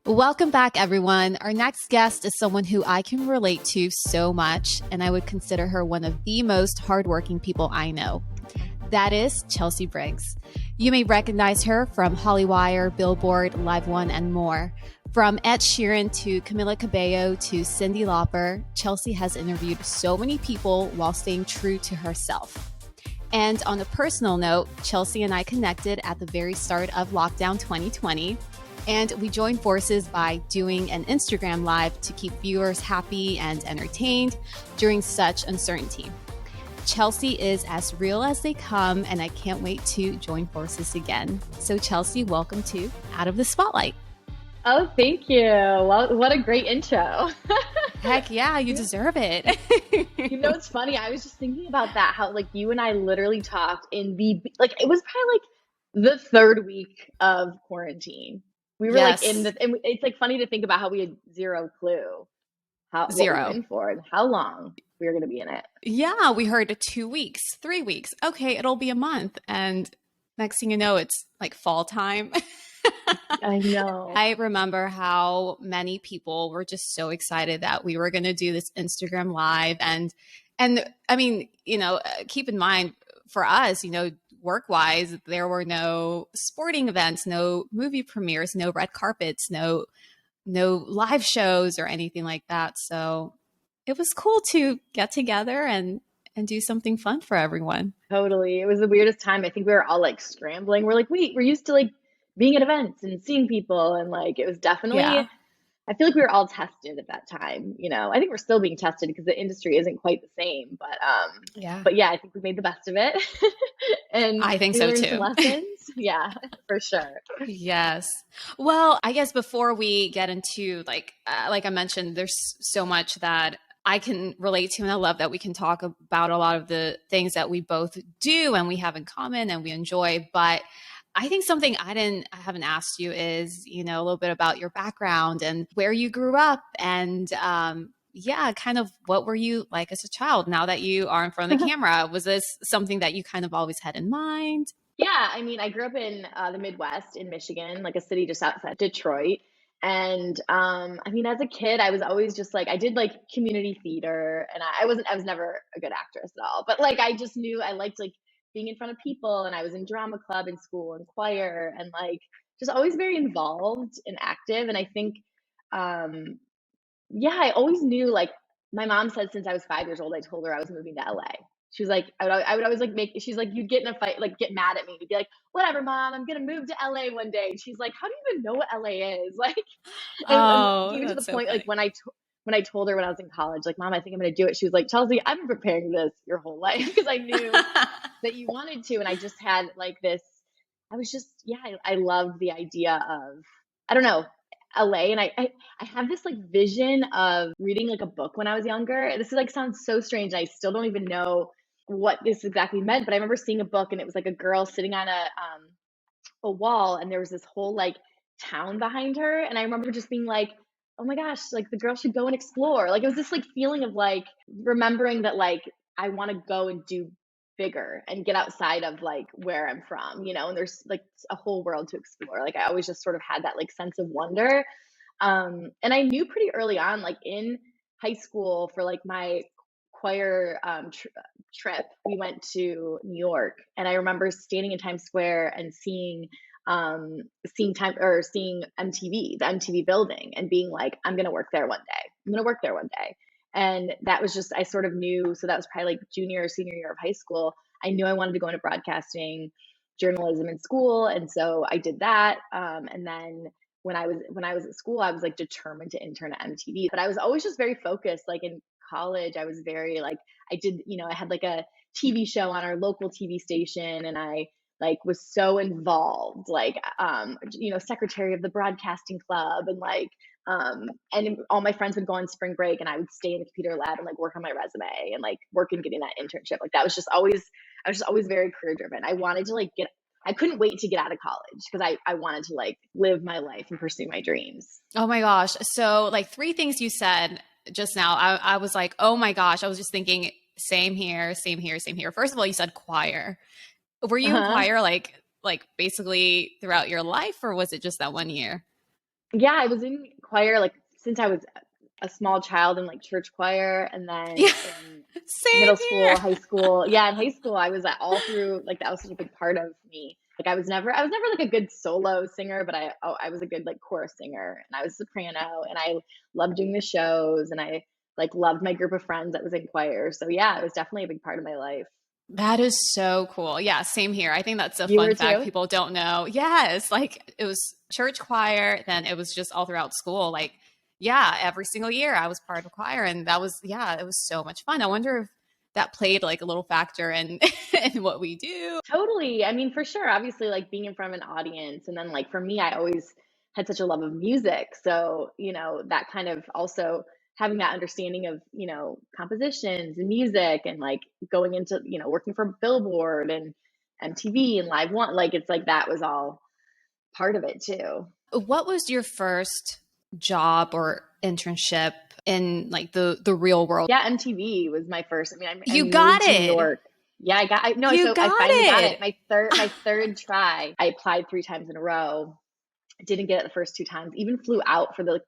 Welcome back, everyone. Our next guest is someone who I can relate to so much, and I would consider her one of the most hardworking people I know. That is Chelsea Briggs. You may recognize her from Hollywire, Billboard, LiveOne, and more. From Ed Sheeran to Camila Cabello to Cyndi Lauper, Chelsea has interviewed so many people while staying true to herself. And on a personal note, Chelsea and I connected at the very start of lockdown 2020. And we joined forces by doing an Instagram Live to keep viewers happy and entertained during such uncertainty. Chelsea is as real as they come, and I can't wait to join forces again. So Chelsea, welcome to Out of the Spotlight. Oh, thank you. Well, what a great intro. Heck yeah, you deserve it. You know, it's funny. I was just thinking about that, how like you and I literally talked in it was probably like the third week of quarantine. We were Yes. and it's like funny to think about how we had zero clue what we were in for and how long we were going to be in it. Yeah, we heard 2 weeks, 3 weeks. Okay, it'll be a month. And next thing you know, it's like fall time. I know. I remember how many people were just so excited that we were going to do this Instagram Live. And I mean, you know, keep in mind for us, you know, work-wise, there were no sporting events, no movie premieres, no red carpets, no live shows or anything like that. So it was cool to get together and do something fun for everyone. Totally. It was the weirdest time. I think we were all like scrambling. We're like, wait, we're used to like being at events and seeing people. And like, it was definitely, Yeah. I feel like we were all tested at that time. You know, I think we're still being tested because the industry isn't quite the same, but yeah, I think we made the best of it. And I think we so learned too. some lessons. Yeah, for sure. Yes. Well, I guess before we get into like I mentioned, there's so much that I can relate to, and I love that we can talk about a lot of the things that we both do and we have in common and we enjoy. But I think something I haven't asked you is, you know, a little bit about your background and where you grew up and yeah, kind of what were you like as a child now that you are in front of the camera? Was this something that you kind of always had in mind? Yeah, I mean, I grew up in the Midwest in Michigan, like a city just outside Detroit. And I mean, as a kid, I was always just like, I did like community theater, and I was never a good actress at all. But like, I just knew I liked like being in front of people, and I was in drama club in school and choir, and like just always very involved and active. And I think, yeah, I always knew like my mom said since I was 5 years old, I told her I was moving to LA. She was like, I would always like she's like, you'd get in a fight, like get mad at me. You'd be like, whatever, mom, I'm going to move to LA one day. And she's like, how do you even know what LA is? Like, and even to the point, like when I told her when I was in college, like, mom, I think I'm going to do it. She was like, Chelsea, I've been preparing this your whole life because I knew that you wanted to. And I just had like this, I was just, yeah, I loved the idea of, I don't know, LA. And I have this like vision of reading like a book when I was younger. This is like sounds so strange. I still don't even know what this exactly meant, but I remember seeing a book and it was like a girl sitting on a wall, and there was this whole like town behind her. And I remember just being like, oh my gosh, like the girl should go and explore. Like it was this like feeling of like remembering that like I want to go and do bigger and get outside of like where I'm from, you know, and there's like a whole world to explore. Like I always just sort of had that like sense of wonder. And I knew pretty early on, like in high school for like my choir trip, we went to New York, and I remember standing in Times Square and seeing MTV, the MTV building, and being like, I'm gonna work there one day. I'm gonna work there one day. And that was just, I sort of knew. So that was probably like junior or senior year of high school. I knew I wanted to go into broadcasting journalism in school, and so I did that. And then when I was at school, I was like determined to intern at MTV. But I was always just very focused. Like in college, I was very like, I did, you know, I had like a TV show on our local TV station, and I like was so involved, like you know, secretary of the broadcasting club, and like and all my friends would go on spring break, and I would stay in the computer lab and like work on my resume and like work and getting that internship. Like that was just always, I was just always very career driven. I wanted to like I couldn't wait to get out of college because I wanted to like live my life and pursue my dreams. Oh my gosh. So like 3 things you said just now, I was like, oh my gosh, I was just thinking same here, same here, same here. First of all, you said choir. Were you in choir like basically throughout your life, or was it just that one year? Yeah, I was in choir like since I was a small child in like church choir, and then Yeah, in same middle school, here. high school. Yeah, in high school I was all through like that was such a big part of me. Like I was never like a good solo singer, but I was a good like chorus singer, and I was soprano, and I loved doing the shows, and I like loved my group of friends that was in choir. So yeah, it was definitely a big part of my life. That is so cool. Yeah, same here. I think that's a You fun were fact too? people don't know. Yes, like it was church choir, then it was just all throughout school. Like, yeah, every single year I was part of choir, and that was, yeah, it was so much fun. I wonder if that played like a little factor in in what we do. Totally. I mean, for sure. Obviously, like being in front of an audience. And then, like, for me, I always had such a love of music. So, that kind of also having that understanding of, compositions and music and like going into, working for Billboard and MTV and LiveOne. Like, it's like that was all part of it too. What was your first job or internship in like the real world? Yeah, MTV was my first. I mean, I You got moved to New it. York. Yeah, no, You so I got finally got it. it. My third try. I applied 3 times in a row, didn't get it the first 2 times, even flew out for the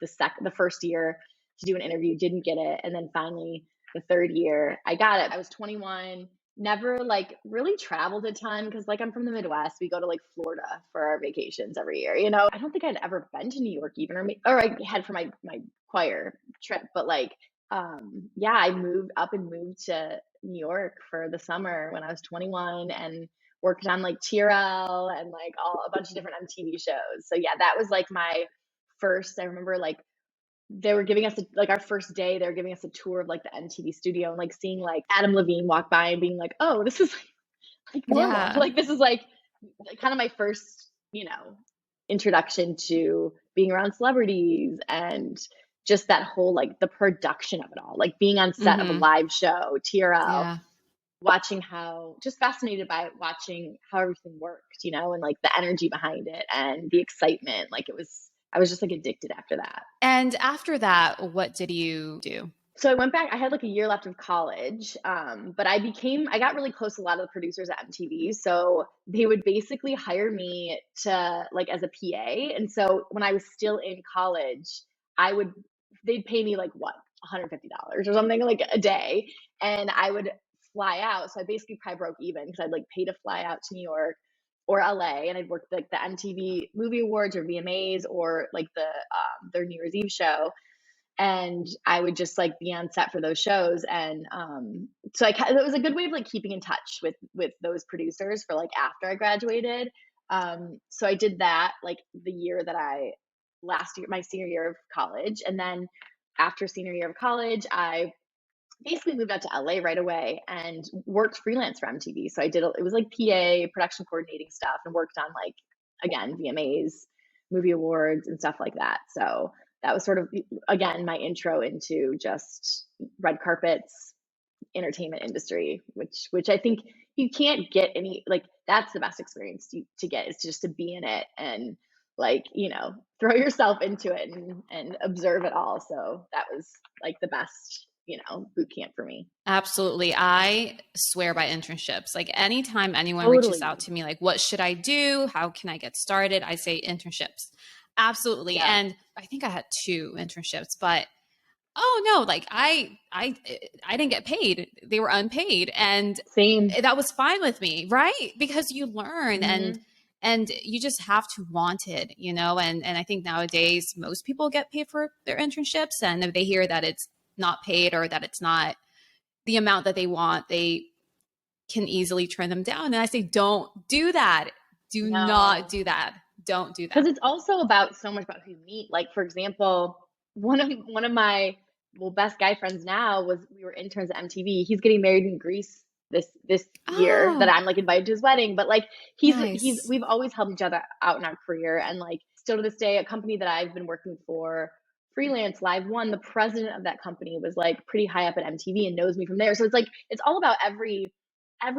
first year to do an interview, didn't get it, and then finally the third year I got it. I was 21, never like really traveled a ton because like I'm from the Midwest. We go to like Florida for our vacations every year. I don't think I'd ever been to New York even, or I had for my choir trip, but like yeah, I moved to New York for the summer when I was 21 and worked on like TRL and like a bunch of different MTV shows. So yeah, that was like my first. I remember like they were giving us like our first day. They were giving us a tour of like the MTV studio and like seeing like Adam Levine walk by and being like, "Oh, this is like normal." Yeah. Like this is like kind of my first, introduction to being around celebrities and just that whole like the production of it all, like being on set of a Hmm. live show, TRL, Yeah. watching just fascinated by watching how everything worked, and like the energy behind it and the excitement. Like I was just like addicted after that. And after that, what did you do? So I went back, I had like a year left of college. But I got really close to a lot of the producers at MTV. So they would basically hire me to like as a PA. And so when I was still in college, I would, they'd pay me like what, $150 or something like a day. And I would fly out. So I basically probably broke even because I'd like pay to fly out to New York or LA, and I'd work like the MTV Movie Awards or VMAs or like their New Year's Eve show, and I would just like be on set for those shows. And so it was a good way of like keeping in touch with those producers for like after I graduated. So I did that like the year that I last year, my senior year of college, and then after senior year of college, I basically moved out to LA right away and worked freelance for MTV. So it was like PA production coordinating stuff, and worked on like again VMAs, movie awards, and stuff like that. So that was sort of again my intro into just red carpets, entertainment industry, which I think you can't get any like that's the best experience to get is just to be in it and like throw yourself into it and observe it all. So that was like the best boot camp for me. Absolutely. I swear by internships. Like anytime anyone reaches Totally. out to me, like, what should I do? How can I get started? I say internships. Absolutely. Yeah. And I think I had 2 internships, but oh no, like I didn't get paid. They were unpaid. And Same. that was fine with me, right? Because you learn Hmm. and you just have to want it, and I think nowadays most people get paid for their internships, and if they hear that it's not paid or that it's not the amount that they want, they can easily turn them down. And I say, don't do that. Do not No, do that. Don't do because that. it's also about so much about who you meet. Like for example, one of my best guy friends now was we were interns at MTV. He's getting married in Greece this year that Oh, I'm like invited to his wedding. But like he's nice. we've always helped each other out in our career, and like still to this day, a company that I've been working for freelance LiveOne, the president of that company was like pretty high up at MTV and knows me from there. So it's like it's all about every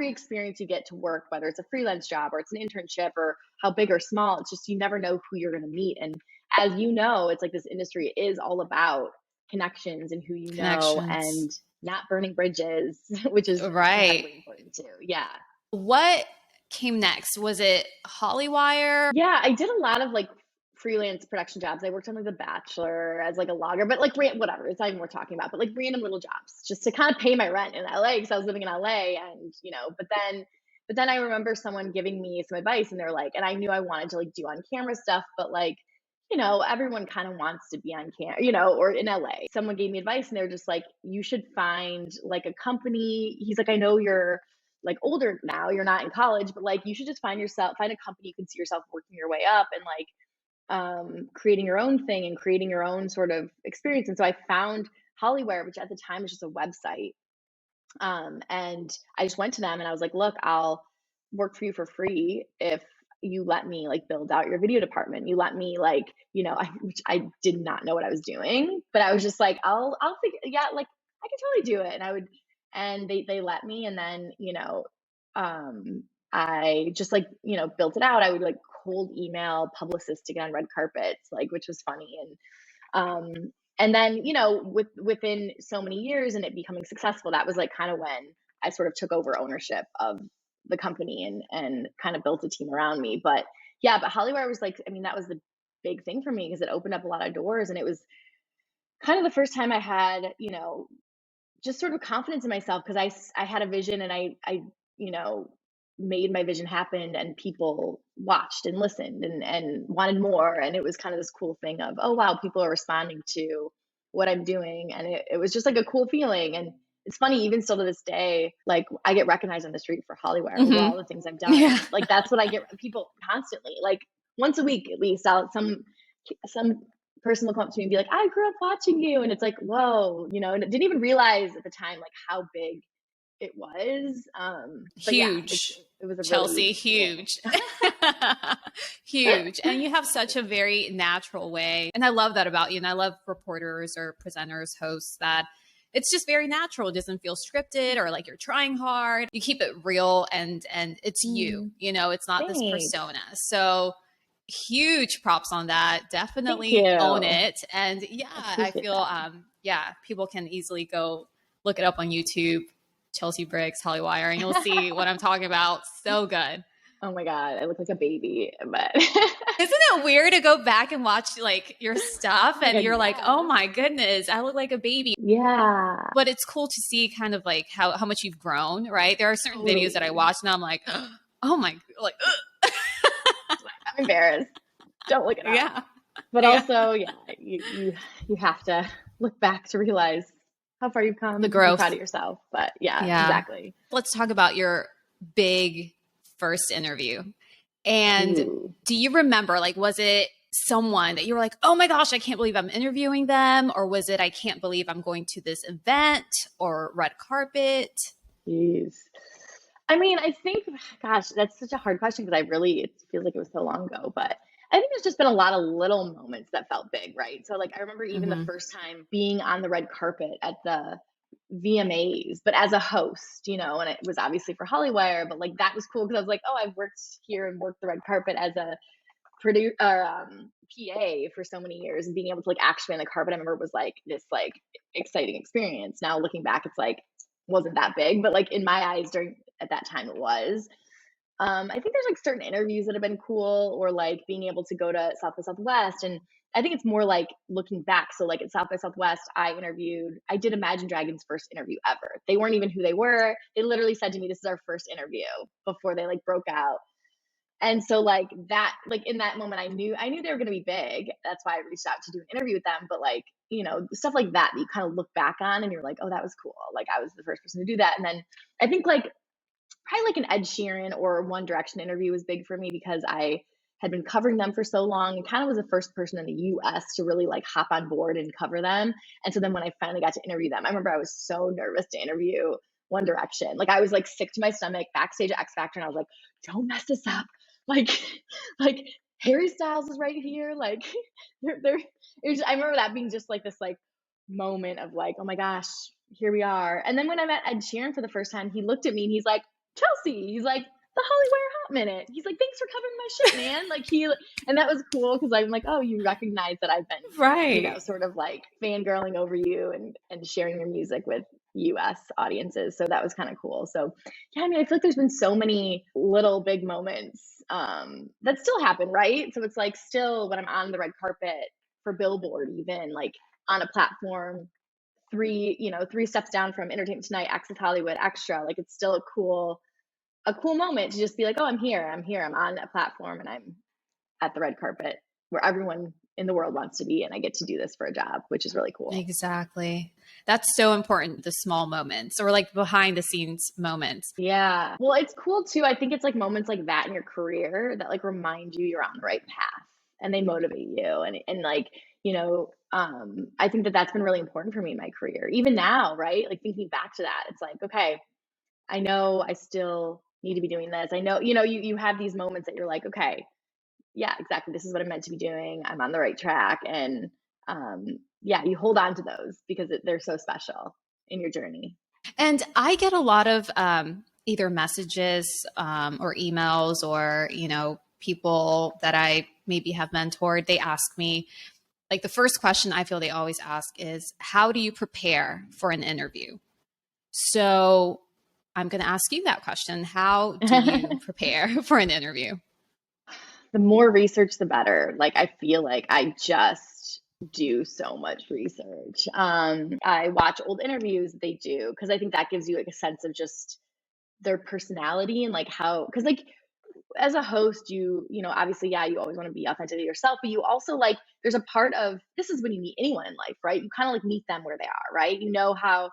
experience you get to work, whether it's a freelance job or it's an internship or how big or small, it's just you never know who you're going to meet. And as you know, it's like this industry is all about connections and who you know Connections. and not burning bridges, which is Right. incredibly important too. Yeah. What came next? Was it Hollywire? Yeah, I did a lot of like freelance production jobs. I worked on like The Bachelor as like a logger, but like whatever, it's not even worth talking about, but like random little jobs just to kind of pay my rent in LA because I was living in LA and, but then I remember someone giving me some advice and they're like, and I knew I wanted to like do on camera stuff, but like, everyone kind of wants to be on camera, or in LA. Someone gave me advice and they're just like, you should find like a company. He's like, I know you're like older now, you're not in college, but like you should just find a company you can see yourself working your way up and like creating your own thing and creating your own sort of experience. And so I found Hollywire, which at the time was just a website. And I just went to them and I was like, look, I'll work for you for free if you let me like build out your video department. You let me like, which I did not know what I was doing, but I was just like, I'll figure, yeah, like I can totally do it. And they let me. And then, I just like, built it out. I would like cold email publicists to get on red carpets, like, which was funny. And then, within so many years and it becoming successful, that was like kind of when I sort of took over ownership of the company and kind of built a team around me. But yeah, but Hollywire was like, I mean, that was the big thing for me because it opened up a lot of doors and it was kind of the first time I had, just sort of confidence in myself because I had a vision and I made my vision happen and people watched and listened and wanted more. And it was kind of this cool thing of, oh, wow, people are responding to what I'm doing. And it was just like a cool feeling. And it's funny, even still to this day, like I get recognized on the street for Hollywire over all the things I've done. Yeah. Like that's what I get people constantly, like once a week at least, some person will come up to me and be like, I grew up watching you. And it's like, whoa, and it didn't even realize at the time, like how big it was. But huge. Yeah, it was a Chelsea, really huge. Huge. And you have such a very natural way. And I love that about you. And I love reporters or presenters, hosts that it's just very natural. It doesn't feel scripted or like you're trying hard. You keep it real and it's you, it's not Thanks. this persona. So huge props on that. Definitely own it. And yeah, I feel, people can easily go look it up on YouTube, Chelsea Briggs, Hollywire, and you'll see what I'm talking about. So good. Oh my God, I look like a baby, but isn't it weird to go back and watch like your stuff and you're like, oh my goodness, I look like a baby. Yeah. But it's cool to see kind of like how much you've grown, right? There are certain videos that I watch and I'm like, oh my, like, I'm embarrassed. Don't look it up. Yeah. But also, you have to look back to realize how far you've come. The growth. Be proud of yourself. But yeah, exactly. Let's talk about your big first interview. And do you remember, like, was it someone that you were like, oh my gosh, I can't believe I'm interviewing them? Or was it, I can't believe I'm going to this event or red carpet? Jeez. I mean, I think, gosh, that's such a hard question because it feels like it was so long ago, but I think there's just been a lot of little moments that felt big, right? So like, I remember even the first time being on the red carpet at the VMAs, but as a host, and it was obviously for Hollywire, but like that was cool because I was like, oh, I've worked here and worked the red carpet as a PA for so many years, and being able to like actually on the carpet, I remember was like this like exciting experience. Now looking back, it's like wasn't that big, but like in my eyes at that time it was. I think there's like certain interviews that have been cool, or like being able to go to South by Southwest. And I think it's more like looking back. So like at South by Southwest, I did Imagine Dragons' first interview ever. They weren't even who they were. They literally said to me, this is our first interview before they like broke out. And so like that, like in that moment, I knew they were going to be big. That's why I reached out to do an interview with them. But like, stuff like that you kind of look back on and you're like, oh, that was cool. Like I was the first person to do that. And then I think like probably like an Ed Sheeran or One Direction interview was big for me because I had been covering them for so long and kind of was the first person in the US to really like hop on board and cover them. And so then when I finally got to interview them, I remember I was so nervous to interview One Direction. Like I was like sick to my stomach backstage at X Factor and I was like, don't mess this up. Like Harry Styles is right here. Like I remember that being just like this like moment of like, oh my gosh, here we are. And then when I met Ed Sheeran for the first time, he looked at me and he's like, Chelsea, he's like, the Hollywire Hot Minute. He's like, thanks for covering my shit, man. Like and that was cool because I'm like, oh, you recognize that I've been, right, sort of like fangirling over you and sharing your music with, US audiences. So that was kind of cool. So yeah, I mean, I feel like there's been so many little big moments that still happen, right? So it's like still when I'm on the red carpet for Billboard, even like on a platform, three steps down from Entertainment Tonight, Access Hollywood, Extra, like it's still a cool moment to just be like, oh, I'm here, I'm on a platform and I'm at the red carpet where everyone in the world wants to be, and I get to do this for a job, which is really cool. Exactly. That's so important, the small moments or like behind the scenes moments. Yeah. Well, it's cool too. I think it's like moments like that in your career that like remind you you're on the right path and they motivate you. And like, I think that that's been really important for me in my career. Even now, right? Like thinking back to that, it's like, okay, I know I still need to be doing this. I know, you have these moments that you're like, okay, yeah, exactly. This is what I'm meant to be doing. I'm on the right track. And yeah, you hold on to those because they're so special in your journey. And I get a lot of either messages or emails or, people that I maybe have mentored. They ask me, like the first question I feel they always ask is, how do you prepare for an interview? So I'm going to ask you that question. How do you prepare for an interview? The more research, the better. Like, I feel like I just do so much research. I watch old interviews they do because I think that gives you like a sense of just their personality and like how, because like as a host, obviously, yeah, you always want to be authentic to yourself, but you also like, there's a part of, this is when you meet anyone in life, right? You kind of like meet them where they are, right? You know how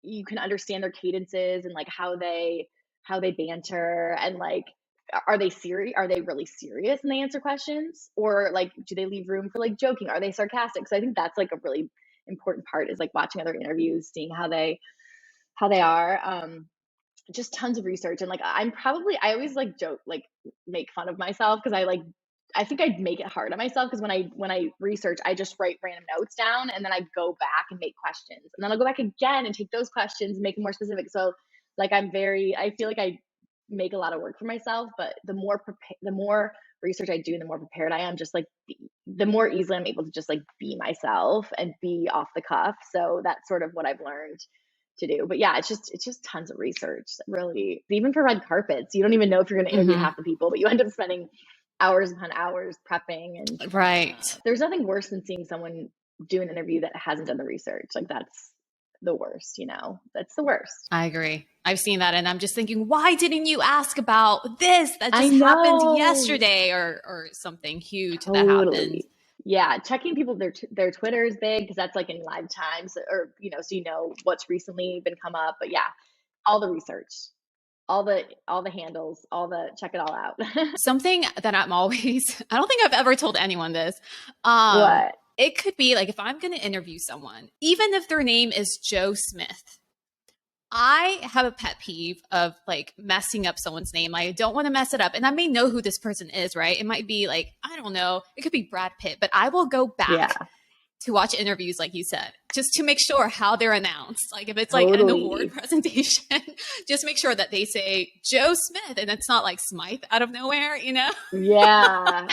you can understand their cadences and like how they banter and like, are they serious? Are they really serious when they answer questions? Or like, do they leave room for like joking? Are they sarcastic? So I think that's like a really important part is like watching other interviews, seeing how they are. Just tons of research. And like, I always like joke, like make fun of myself because I think I'd make it hard on myself because when I research, I just write random notes down and then I go back and make questions. And then I'll go back again and take those questions and make them more specific. So like I feel like I make a lot of work for myself, but the more research I do and the more prepared I am, just like the more easily I'm able to just like be myself and be off the cuff. So that's sort of what I've learned to do. But yeah, it's just tons of research. Really, even for red carpets, you don't even know if you're going to interview half the people, but you end up spending hours upon hours prepping. And right, there's nothing worse than seeing someone do an interview that hasn't done the research. Like that's the worst. That's the worst. I agree. I've seen that, and I'm just thinking, why didn't you ask about this that I just happened know. yesterday, or something huge that Totally. happened? Yeah, checking people their Twitter is big because that's like in live time, so what's recently been come up. But yeah, all the research, all the handles, check it all out. Something that I'm always, I don't think I've ever told anyone this. What? It could be like if I'm going to interview someone, even if their name is Joe Smith, I have a pet peeve of like messing up someone's name. I don't want to mess it up. And I may know who this person is, right? It might be like, I don't know, it could be Brad Pitt, but I will go back to watch interviews, like you said, just to make sure how they're announced. Like if it's like an award presentation, just make sure that they say Joe Smith and it's not like Smythe out of nowhere, Yeah.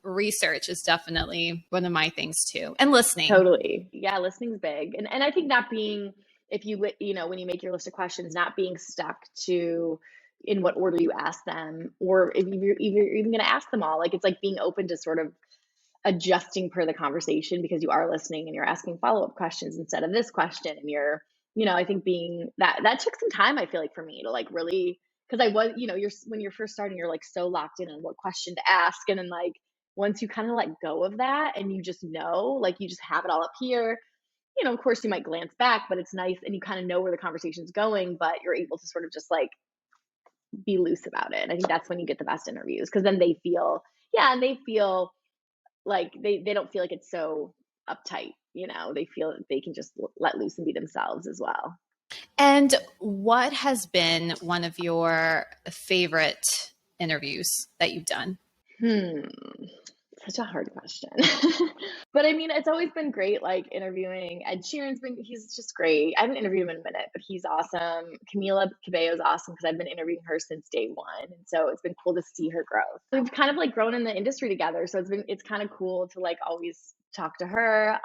Research is definitely one of my things too. And listening. Totally. Yeah, listening's big. And I think not being, if you, when you make your list of questions, not being stuck to in what order you ask them, or if you're even going to ask them all, like it's like being open to sort of adjusting per the conversation because you are listening and you're asking follow-up questions instead of this question. And you're, I think being that took some time, I feel like, for me to like really, because I was, when you're first starting, you're like so locked in on what question to ask. And then like, once you kind of let go of that and you just know, like you just have it all up here, of course you might glance back, but it's nice and you kind of know where the conversation's going, but you're able to sort of just like be loose about it. And I think that's when you get the best interviews because then they feel, and they feel like they don't feel like it's so uptight, they feel that they can just let loose and be themselves as well. And what has been one of your favorite interviews that you've done? Such a hard question. But I mean, it's always been great, like interviewing Ed Sheeran's he's just great. I haven't interviewed him in a minute, but he's awesome. Camila Cabello's awesome because I've been interviewing her since day one. And so it's been cool to see her growth. We've kind of like grown in the industry together. So it's kind of cool to like always talk to her.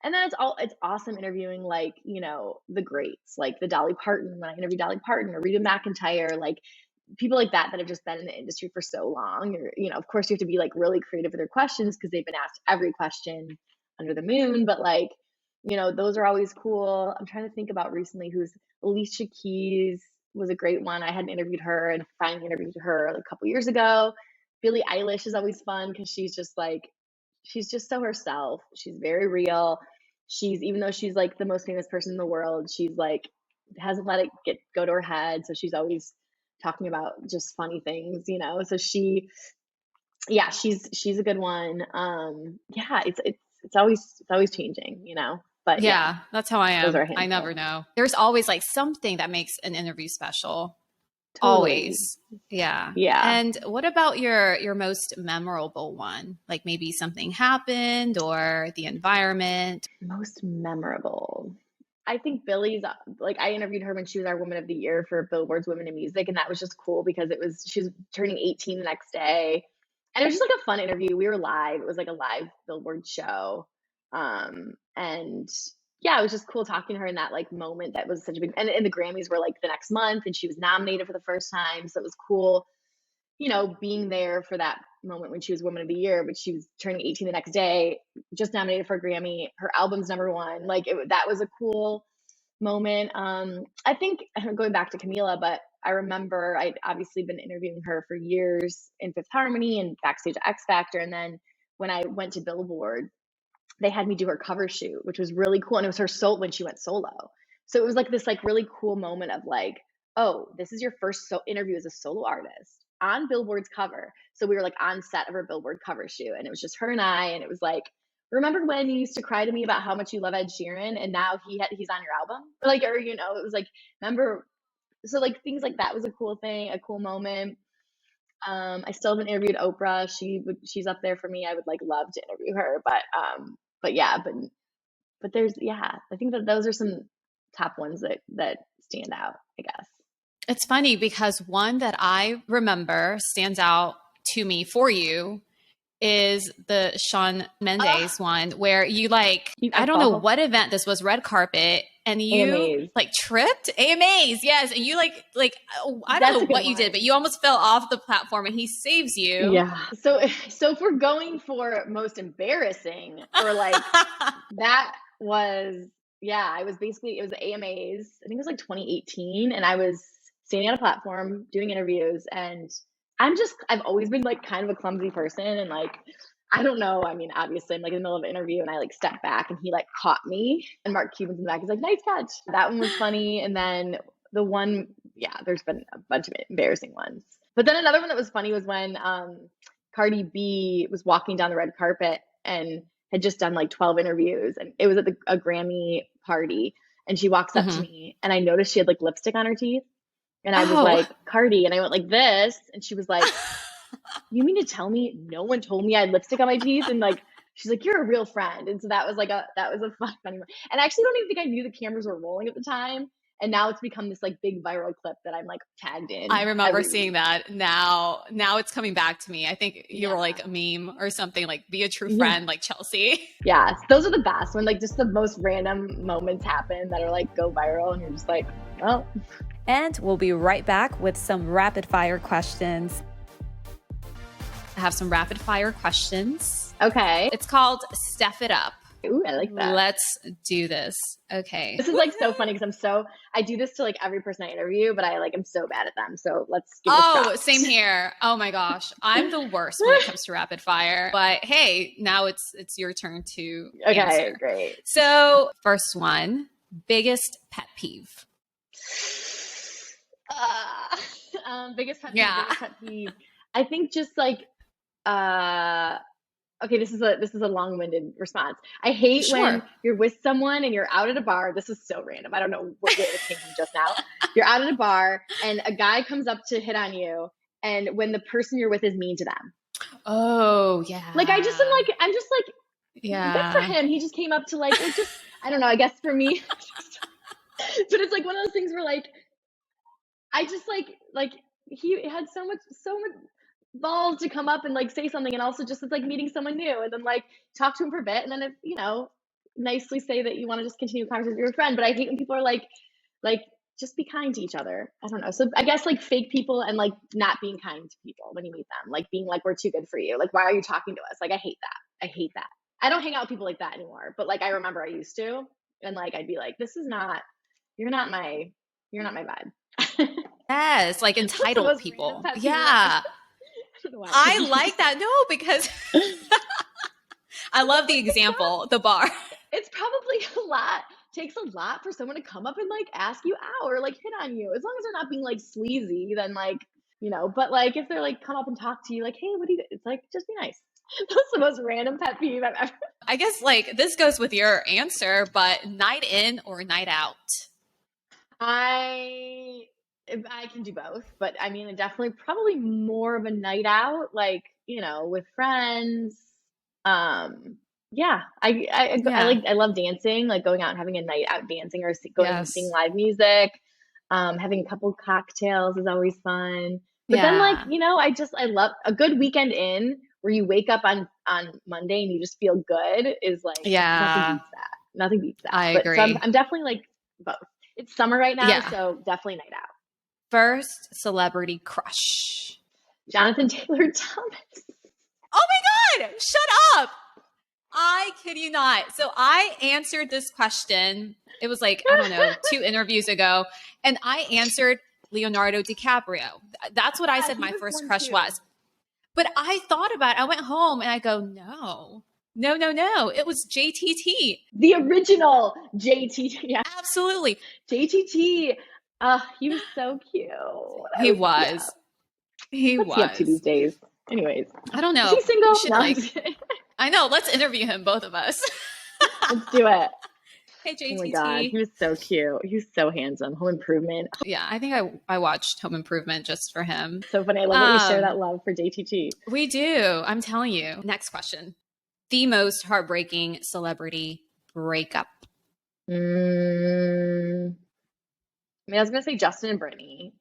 And then it's awesome interviewing like, you know, the greats, like the Dolly Parton, when I interviewed Dolly Parton or Rita McEntire, like people like that have just been in the industry for so long. Or, you know, of course you have to be like really creative with their questions because they've been asked every question under the moon, but like, you know, those are always cool. I'm trying to think about recently who's Alicia Keys was a great one. I hadn't interviewed her and finally interviewed her like a couple years ago. Billie Eilish is always fun because she's just so herself. She's very real. She's, even though she's like the most famous person in the world, she's like hasn't let it go to her head. So she's always talking about just funny things, you know. So she's a good one. Yeah, it's always changing, you know. But yeah, that's how I those are a am. I handful. never know. There's always like something that makes an interview special. Totally. Always. Yeah. Yeah. And what about your most memorable one? Like maybe something happened or the environment? Most memorable. I think Billie's, like, I interviewed her when she was our Woman of the Year for Billboard's Women in Music, and that was just cool because she was turning 18 the next day, and it was just like a fun interview. We were live. It was like a live Billboard show, and yeah, it was just cool talking to her in that like moment. That was such a big, and the Grammys were like the next month, and she was nominated for the first time, so it was cool, you know, being there for that moment when she was Woman of the Year, but she was turning 18 the next day, just nominated for a Grammy. Her album's #1. Like that was a cool moment. I think going back to Camila, but I remember I'd obviously been interviewing her for years in Fifth Harmony and backstage at X Factor. And then when I went to Billboard, they had me do her cover shoot, which was really cool. And it was her when she went solo. So it was like this like really cool moment of like, oh, this is your first interview as a solo artist on Billboard's cover. So we were like on set of her Billboard cover shoot, and it was just her and I, and it was like, remember when you used to cry to me about how much you love Ed Sheeran, and now he's on your album? Like, or, you know, it was like, remember, so like things like that was a cool thing, a cool moment. I still haven't interviewed Oprah. She's up there for me. I would like love to interview her, but yeah, but there's, yeah, I think that those are some top ones that stand out, I guess. It's funny because one that I remember stands out to me for you is the Shawn Mendes one where you like, I don't know what event this was, red carpet, and you AMAs. Like tripped. AMAs, yes. And you like I don't know what you did, but you almost fell off the platform and he saves you. Yeah. So if we're going for most embarrassing, or like that was, yeah, it was the AMAs. I think it was like 2018, and I was standing on a platform doing interviews, and I've always been like kind of a clumsy person, and like, I don't know. I mean, obviously I'm like in the middle of an interview and I like stepped back and he like caught me, and Mark Cuban's in the back. He's like, nice catch. That one was funny. And then the one, yeah, there's been a bunch of embarrassing ones. But then another one that was funny was when Cardi B was walking down the red carpet and had just done like 12 interviews, and it was at a Grammy party, and she walks up to me, and I noticed she had like lipstick on her teeth. And I was like, Cardi, and I went like this, and she was like, you mean to tell me no one told me I had lipstick on my teeth? And like, she's like, you're a real friend. And so that was a funny one. And I actually don't even think I knew the cameras were rolling at the time. And now it's become this like big viral clip that I'm like tagged in. I remember seeing that. Now it's coming back to me. I think you were like a meme or something, like be a true friend, like Chelsea. Yeah, those are the best when like just the most random moments happen that are like go viral, and you're just like, well. And we'll be right back with some rapid fire questions. I have some rapid fire questions. Okay. It's called Step It Up. Ooh, I like that. Let's do this. Okay. This is like so funny because I do this to like every person I interview, but I'm so bad at them. So let's give it a shot. Same here. Oh my gosh. I'm the worst when it comes to rapid fire, but hey, now it's your turn to answer. Great. So first one, biggest pet peeve. Biggest pet peeve. I think just like, okay, this is a long-winded response. I hate when you're with someone and you're out at a bar. This is so random. I don't know where this came from just now. You're out at a bar and a guy comes up to hit on you, and when the person you're with is mean to them. Oh, yeah. Like I'm just like, yeah, good for him. He just came up to like just, I don't know, I guess for me. But it's like one of those things where like, I just like he had so much balls to come up and like say something, and also just it's like meeting someone new, and then like talk to him for a bit, and then if nicely say that you want to just continue a conversation with your friend, but I hate when people are like, just be kind to each other. I don't know. So I guess like fake people and like not being kind to people when you meet them, like being like, we're too good for you. Like, why are you talking to us? Like, I hate that. I hate that. I don't hang out with people like that anymore, but like, I remember I used to, and like, I'd be like, you're not my vibe. Yes, like That's the entitled most people. random pet peeve Yeah. I don't know why I I could like that. No, because I love the example, the bar. It's probably takes a lot for someone to come up and like ask you out or like hit on you. As long as they're not being like sleazy, then like, but like if they're like come up and talk to you, like, hey, what do you do? It's like, just be nice. That's the most random pet peeve I've ever. I guess like this goes with your answer, but night in or night out? I can do both, but I mean, definitely probably more of a night out, like, with friends. Yeah, I love dancing, like going out and having a night out dancing or going and seeing live music. Having a couple cocktails is always fun. But then like, I love a good weekend in where you wake up on Monday and you just feel good is like, nothing beats that. Nothing beats that. I agree. So I'm definitely like both. It's summer right now, so definitely night out. First celebrity crush. Jonathan Taylor Thomas. Oh my God, shut up. I kid you not. So I answered this question. It was like, I don't know, 2 interviews ago. And I answered Leonardo DiCaprio. That's what I said my first crush was. But I thought about it. I went home and I go, no. It was JTT. The original JTT. Yeah. Absolutely. JTT. He was so cute. He was. What's he up to these days? Anyways. I don't know. Is he single? I know. Let's interview him, both of us. Let's do it. Hey, JTT. Oh my God. He was so cute. He was so handsome. Home Improvement. Yeah, I think I watched Home Improvement just for him. So funny. I love that we share that love for JTT. We do. I'm telling you. Next question. The most heartbreaking celebrity breakup. I mean, I was going to say Justin and Brittany.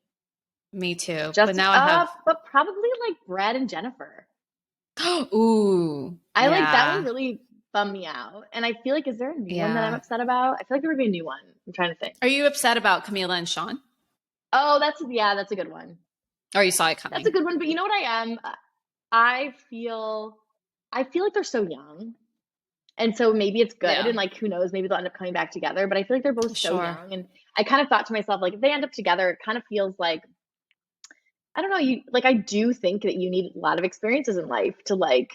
Me too. But now I have. But probably like Brad and Jennifer. Ooh. I like that one really bummed me out. And I feel like, is there a new one that I'm upset about? I feel like there would be a new one. I'm trying to think. Are you upset about Camila and Shawn? Oh, that's a good one. Or you saw it coming. That's a good one. But you know what I am? I feel like they're so young. And so maybe it's good. And like, who knows, maybe they'll end up coming back together. But I feel like they're both so young. And I kind of thought to myself, like, if they end up together, it kind of feels like, I don't know, I do think that you need a lot of experiences in life to like,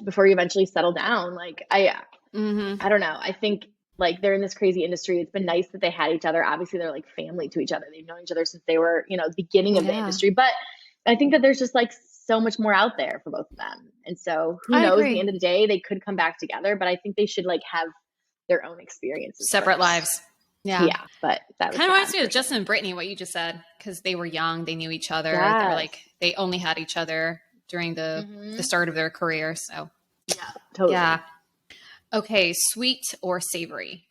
before you eventually settle down. Like, I don't know. I think like they're in this crazy industry. It's been nice that they had each other. Obviously, they're like family to each other. They've known each other since they were, the beginning of the industry. But I think that there's just like so much more out there for both of them. And so who knows, at the end of the day, they could come back together, but I think they should like have their own experiences. Separate lives. Yeah. Yeah. But that kind of reminds me of Justin and Brittany, what you just said, because they were young, they knew each other. Yes. They were like, they only had each other during the start of their career. So yeah, totally. Yeah. Okay. Sweet or savory?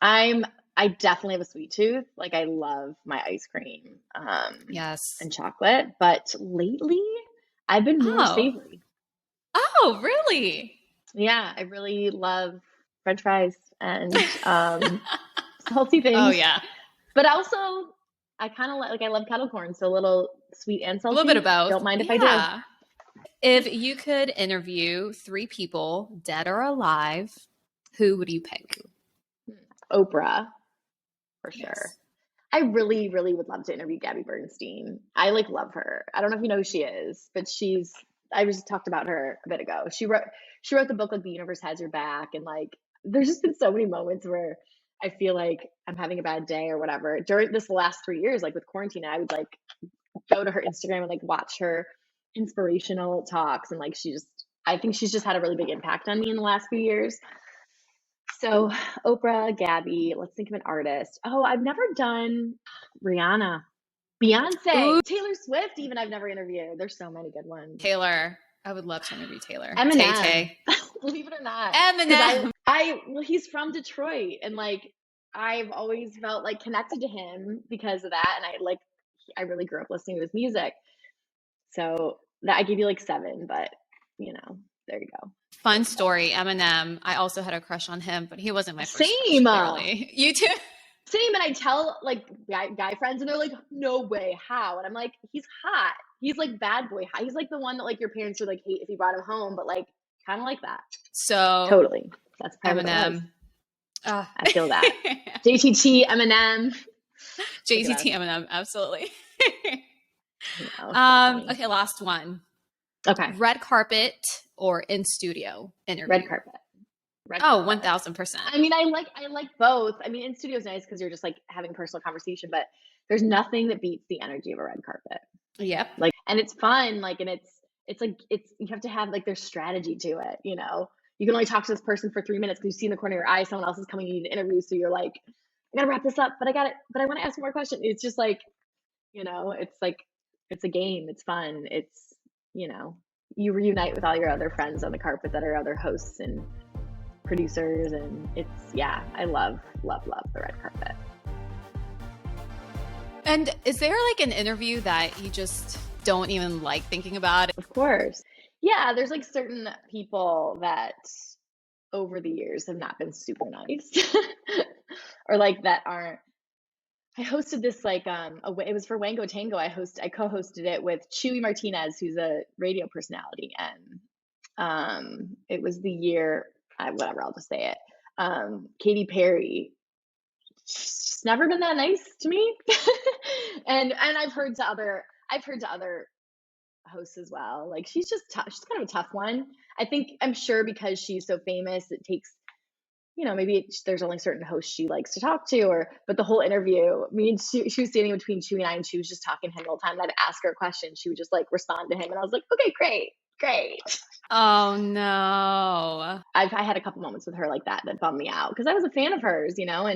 I definitely have a sweet tooth. Like I love my ice cream. Yes. And chocolate, but lately I've been more savory. Oh, really? Yeah. I really love French fries and salty things. Oh yeah. But also I kind of like I love kettle corn, so a little sweet and salty. A little bit of both. Don't mind if I do. If you could interview 3 people, dead or alive, who would you pick? Oprah, for sure. I really, really would love to interview Gabby Bernstein. I like love her. I don't know if you know who she is, but I just talked about her a bit ago. She wrote the book like The Universe Has Your Back, and like there's just been so many moments where I feel like I'm having a bad day or whatever. During this last 3 years, like with quarantine, I would like go to her Instagram and like watch her inspirational talks, and like I think she's just had a really big impact on me in the last few years. So Oprah, Gabby, let's think of an artist. Oh, I've never done Rihanna, Beyonce, Taylor Swift, even I've never interviewed. There's so many good ones. Taylor. I would love to interview Taylor. Eminem. Tay-Tay. Believe it or not. Eminem. Well, he's from Detroit, and like I've always felt like connected to him because of that, and I really grew up listening to his music. So that I gave you like 7, but there you go. Fun story, Eminem. I also had a crush on him, but he wasn't my first Same. crush, clearly. You too? Same. And I tell like guy friends and they're like, no way, how? And I'm like, he's hot. He's like bad boy hot. He's like the one that like your parents would like hate if you brought him home, but like kind of like that. So totally. That's probably Eminem. I feel that. JTT, Eminem. JTT, Eminem, absolutely. Okay, last one. Okay. Red carpet or in studio interview? Red carpet. 1000%. I mean, I like both. I mean, in studio is nice because you're just like having personal conversation, but there's nothing that beats the energy of a red carpet. Yep. Like, and it's fun. Like, and it's like, you have to have like their strategy to it. You know, you can only talk to this person for 3 minutes because you see in the corner of your eye, someone else is coming, you need to interview. So you're like, I gotta wrap this up, but I want to ask one more question. It's just like, you know, it's like, it's a game. It's fun. It's, you know, you reunite with all your other friends on the carpet that are other hosts and producers, and it's, yeah, I love the red carpet. And is there like an interview that you just don't even like thinking about? Of course. Yeah, there's like certain people that over the years have not been super nice or like that aren't. I hosted this like it was for Wango Tango. I co-hosted it with Chewy Martinez, who's a radio personality, and it was the year whatever, I'll just say it. Katy Perry, she's never been that nice to me. and I've heard to other hosts as well. Like she's kind of a tough one. I'm sure because she's so famous, it takes, you know, maybe there's only certain hosts she likes to talk to, but the whole interview, she was standing between Chewy and I, and she was just talking to him the whole time. And I'd ask her a question, she would just like respond to him, and I was like, okay, great. Oh no. I had a couple moments with her like that bummed me out because I was a fan of hers, you know,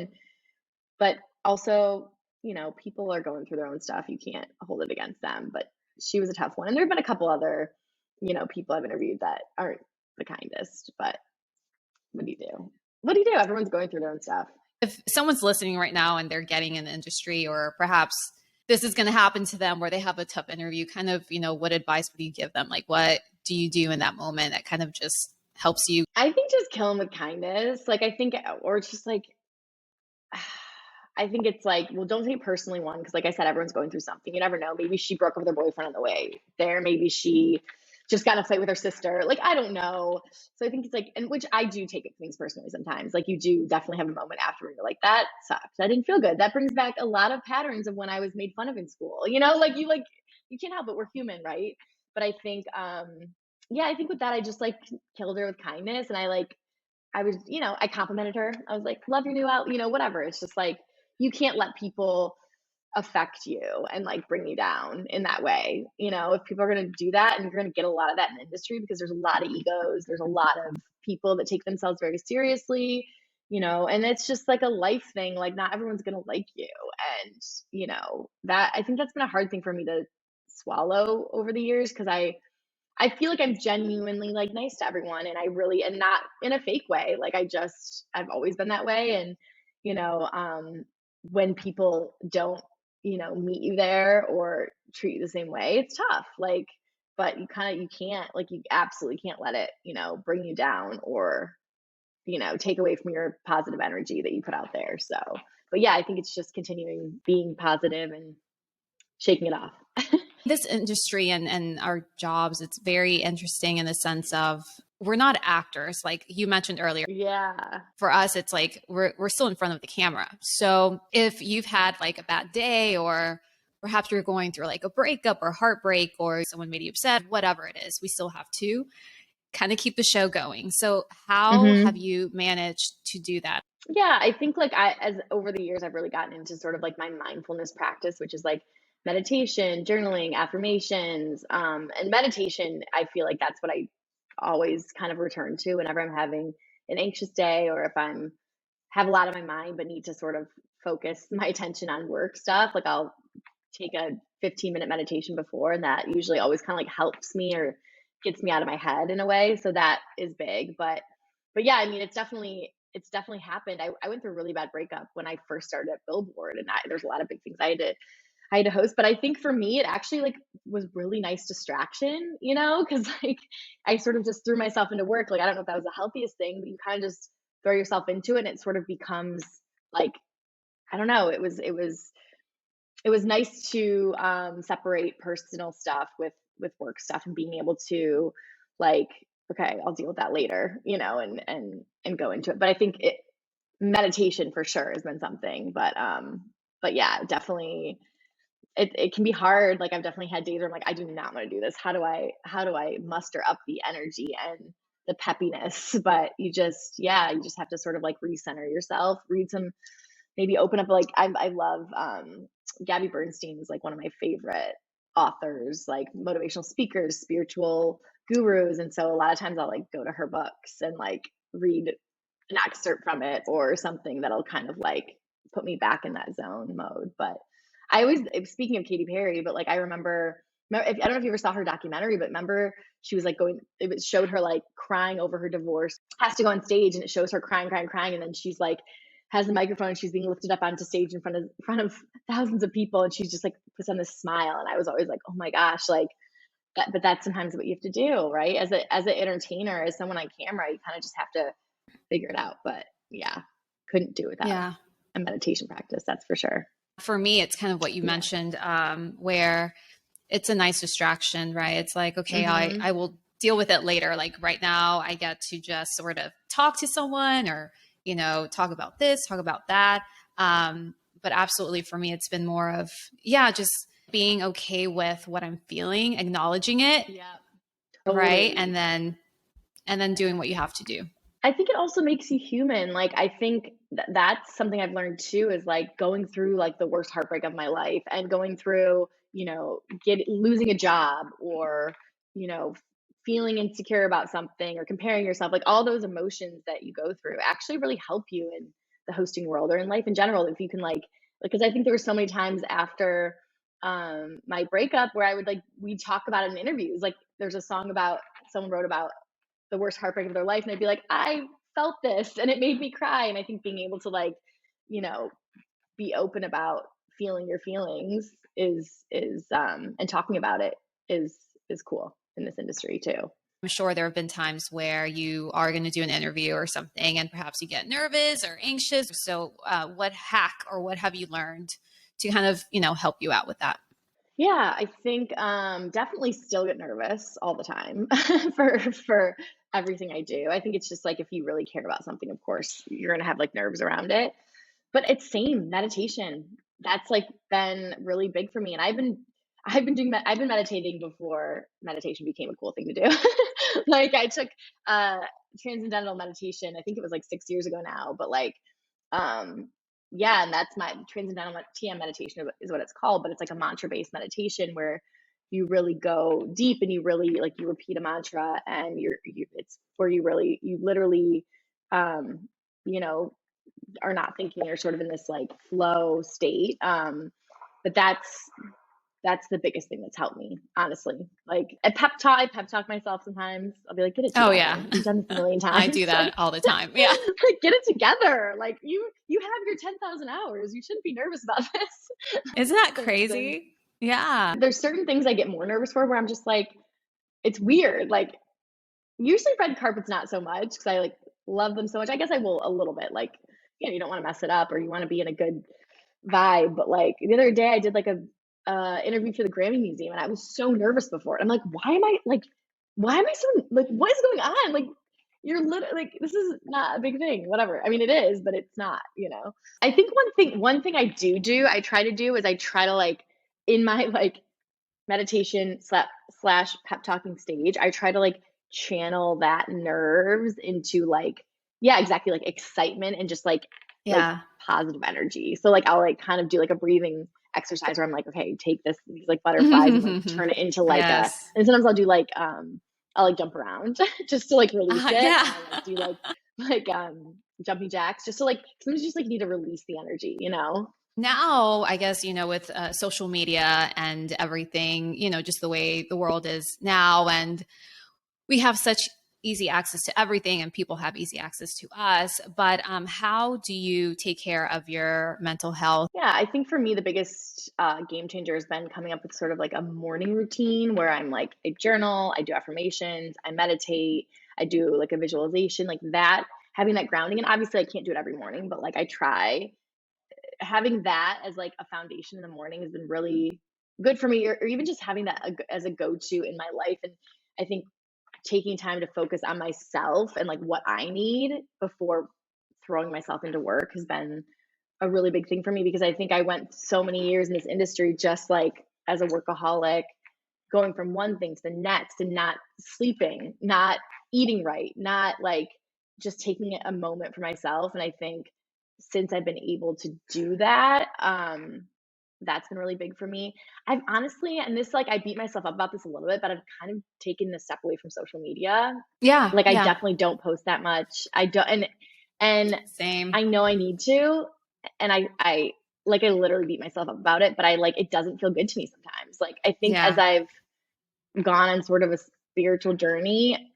but also, you know, people are going through their own stuff. You can't hold it against them, but she was a tough one. And there have been a couple other, you know, people I've interviewed that aren't the kindest, but what do you do? Everyone's going through their own stuff. If someone's listening right now and they're getting in the industry, or perhaps this is going to happen to them where they have a tough interview, kind of, you know, what advice would you give them? Like, what do you do in that moment that kind of just helps you? I think just kill them with kindness. Like, or just like, I think it's like, well, don't take it personally, one, because like I said, everyone's going through something. You never know. Maybe she broke up with her boyfriend on the way there. Maybe she just got in a fight with her sister. Like, I don't know. So I think it's like, and which I do take things personally sometimes. Like, you do definitely have a moment after where you're like, that sucks. I didn't feel good. That brings back a lot of patterns of when I was made fun of in school. You know, like you can't help it. We're human, right? But I think, yeah, I think with that, I just like killed her with kindness. And I was, you know, I complimented her. I was like, love your new out, you know, whatever. It's just like, you can't let people affect you and like bring you down in that way. You know, if people are going to do that, and you're going to get a lot of that in the industry because there's a lot of egos, there's a lot of people that take themselves very seriously, you know, and it's just like a life thing. Like, not everyone's going to like you. And, you know, that, I think that's been a hard thing for me to swallow over the years, because I feel like I'm genuinely like nice to everyone, and not in a fake way. Like, I've always been that way. And, you know, when people don't, you know, meet you there or treat you the same way, it's tough. Like, but you absolutely can't let it, you know, bring you down or, you know, take away from your positive energy that you put out there. So, but yeah, I think it's just continuing being positive and shaking it off. This industry and our jobs, it's very interesting in the sense of we're not actors, like you mentioned earlier. Yeah. For us, it's like we're still in front of the camera. So if you've had like a bad day, or perhaps you're going through like a breakup or heartbreak, or someone made you upset, whatever it is, we still have to kind of keep the show going. So how have you managed to do that? Yeah, I think like as over the years, I've really gotten into sort of like my mindfulness practice, which is like meditation, journaling, affirmations, and meditation. I feel like that's what I always kind of return to whenever I'm having an anxious day, or if have a lot on my mind but need to sort of focus my attention on work stuff. Like, I'll take a 15-minute meditation before, and that usually always kind of like helps me or gets me out of my head in a way. So that is big. But yeah, I mean, it's definitely happened. I went through a really bad breakup when I first started at Billboard, and there's a lot of big things I had to I had to host. But I think for me, it actually like was really nice distraction, you know, because like I sort of just threw myself into work. Like I don't know if that was the healthiest thing, but you kind of just throw yourself into it, and it sort of becomes like, I don't know. It was nice to separate personal stuff with work stuff, and being able to like, okay, I'll deal with that later, you know, and go into it. But I think meditation for sure has been something. But yeah, definitely it can be hard. Like I've definitely had days where I'm like, I do not want to do this. How do I muster up the energy and the peppiness? But you just have to sort of like recenter yourself, read some, maybe open up, like I love Gabby Bernstein is like one of my favorite authors, like motivational speakers, spiritual gurus. And so a lot of times I'll like go to her books and like read an excerpt from it or something that'll kind of like put me back in that zone mode. But I always, speaking of Katy Perry, but like I remember, I don't know if you ever saw her documentary, but remember she was like it showed her like crying over her divorce, has to go on stage, and it shows her crying, crying, crying. And then she's like, has the microphone, and she's being lifted up onto stage in front of thousands of people. And she's just like puts on this smile. And I was always like, oh my gosh, like that, but that's sometimes what you have to do, right? As an entertainer, as someone on camera, you kind of just have to figure it out. But yeah, couldn't do without a meditation practice. That's for sure. For me, it's kind of what you mentioned, where it's a nice distraction, right? It's like, okay, I will deal with it later. Like right now I get to just sort of talk to someone, or, you know, talk about this, talk about that. But absolutely for me, it's been more of, just being okay with what I'm feeling, acknowledging it. Yeah. Totally. Right. And then doing what you have to do. I think it also makes you human. Like, I think that's something I've learned too, is like going through like the worst heartbreak of my life, and going through, you know, losing a job, or, you know, feeling insecure about something, or comparing yourself, like all those emotions that you go through actually really help you in the hosting world, or in life in general. If you can like, because I think there were so many times after my breakup where I would like, we talk about it in interviews. Like there's a song about, someone wrote about the worst heartbreak of their life, and I'd be like, I felt this and it made me cry. And I think being able to like, you know, be open about feeling your feelings is and talking about it is cool in this industry too. I'm sure there have been times where you are going to do an interview or something, and perhaps you get nervous or anxious. So what hack or what have you learned to kind of, you know, help you out with that? Yeah, I think definitely still get nervous all the time for everything I do. I think it's just like, if you really care about something, of course, you're gonna have like nerves around it. But it's same meditation. That's like been really big for me. And I've been meditating before meditation became a cool thing to do. Like I took Transcendental Meditation, I think it was like 6 years ago now, but like yeah, and that's my Transcendental TM meditation is what it's called. But it's like a mantra based meditation where you really go deep, and you really like, you repeat a mantra, and it's where you literally you know, are not thinking, you're sort of in this like flow state. But that's the biggest thing that's helped me, honestly. Like I pep talk myself sometimes. I'll be like, get it together. Oh yeah. You've done this a million times. I do that all the time. Yeah. Like, get it together. Like you have your 10,000 hours. You shouldn't be nervous about this. Isn't that crazy? Yeah. There's certain things I get more nervous for, where I'm just like, it's weird. Like usually red carpets, not so much, because I like love them so much. I guess I will a little bit, like, you know, you don't want to mess it up, or you want to be in a good vibe. But like the other day I did like a interview for the Grammy Museum, and I was so nervous before it. I'm like, why am I so like, what is going on? Like, you're literally like, this is not a big thing, whatever. I mean, it is, but it's not, you know. I think one thing I try to do is I try to like, in my like meditation slash pep talking stage, I try to like channel that nerves into like, yeah, exactly, like excitement, and just like positive energy. So like I'll like kind of do like a breathing exercise where I'm like, okay, take these like butterflies and like turn it into like and sometimes I'll do like I'll like jump around just to like release it. I'll do like jumping jacks, just to like, sometimes you just like need to release the energy, you know. Now, I guess, you know, with social media and everything, you know, just the way the world is now, and we have such easy access to everything and people have easy access to us. But how do you take care of your mental health? Yeah, I think for me, the biggest game changer has been coming up with sort of like a morning routine where I'm like, I journal, I do affirmations, I meditate, I do like a visualization, like that, having that grounding. And obviously, I can't do it every morning, but like I try. Having that as like a foundation in the morning has been really good for me, or even just having that as a go-to in my life. And I think taking time to focus on myself and like what I need before throwing myself into work has been a really big thing for me, because I think I went so many years in this industry just like as a workaholic, going from one thing to the next and not sleeping, not eating right, not like just taking a moment for myself. And I think since I've been able to do that, that's been really big for me. I've honestly, and this like I beat myself up about this a little bit, but I've kind of taken the step away from social media. Yeah. Like I Yeah. definitely don't post that much. I don't, and Same. I know I need to, and I like I literally beat myself up about it, but I like it doesn't feel good to me sometimes. Like I think as Yeah. I've gone on sort of a spiritual journey,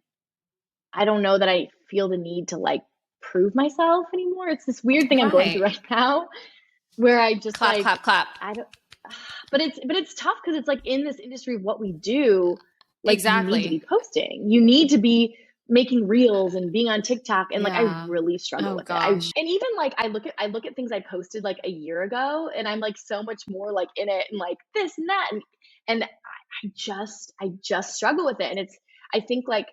I don't know that I feel the need to like prove myself anymore. It's this weird thing I'm going through Right. right now where I just Clap, like clap, clap. I don't but it's tough because it's like in this industry of what we do, like you need to be Exactly. posting. You need to be making reels and being on TikTok, and like I Yeah. really struggle Oh with it. And gosh. even like I look at things I posted like a year ago and I'm like so much more like in it and like this and that, and I just struggle with it. And it's I think like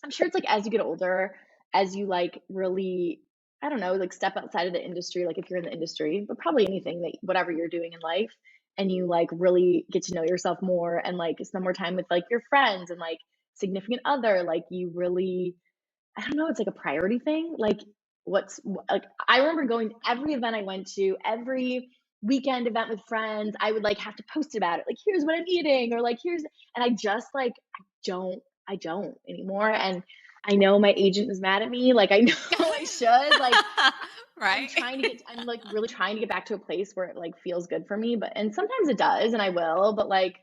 I'm sure it's like as you get older, as you like really, I don't know, like step outside of the industry, like if you're in the industry, but probably anything that whatever you're doing in life, and you like really get to know yourself more and like spend more time with like your friends and like significant other, like you really, I don't know, it's like a priority thing. Like like I remember going to every event I went to, every weekend event with friends, I would like have to post about it. Like here's what I'm eating, or like here's, and I just like don't I don't anymore. And I know my agent is mad at me. Like I know I should. Like Right. I'm like really trying to get back to a place where it like feels good for me. But and sometimes it does and I will, but like